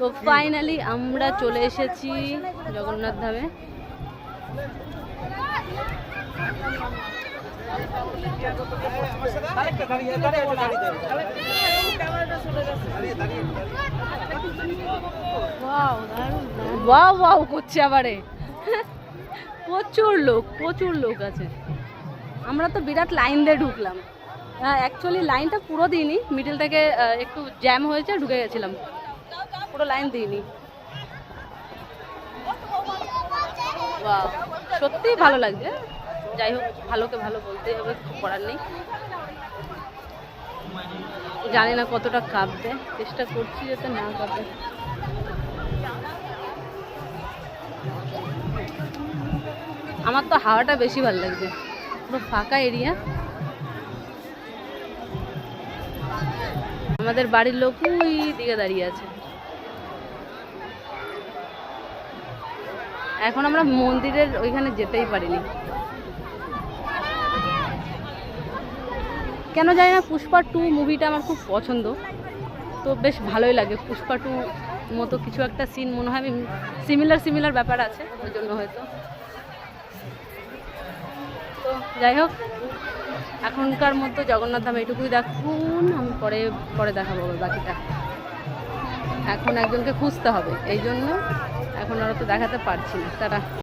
তো ফাইনালি আমরা চলে এসেছি জগন্নাথ ধামে। ওয়াও ওয়াও করছে আবারে, প্রচুর লোক আছে। আমরা তো বিরাট লাইন দিয়ে ঢুকলাম। অ্যাকচুয়ালি লাইনটা পুরো দিইনি, মিডল থেকে একটু জ্যাম হয়েছে, ঢুকে গেছিলাম, পুরো লাইন দিইনি। বাহ, সত্যিই ভালো লাগছে। যাই হোক, ভালোকে ভালো বলতেই হবে, কিছু করার নেই। জানি না কতটা কাঁপবে, চেষ্টা করছি যাতে না কাঁপে। আমার তো হাওয়াটা বেশি ভালো লাগছে, পুরো ফাঁকা এরিয়া। আমাদের বাড়ির লোক ওই দিকে দাঁড়িয়ে আছে। এখন আমরা মন্দিরের ওইখানে যেতেই পারিনি, কেন জানি না। পুষ্পা 2 মুভিটা আমার খুব পছন্দ, তো বেশ ভালোই লাগে। পুষ্পা 2 মতো কিছু একটা সিন মনে হয় সিমিলার ব্যাপার আছে, ওই জন্য হয়তো। তো যাই হোক, এখনকার মতো জগন্নাথ ধাম এইটুকুই দেখুন। আমি পরে দেখাবো বাকিটা। এখন একজনকে খুঁজতে হবে, এই জন্য এখন আর তো দেখাতে পারছি না। তারা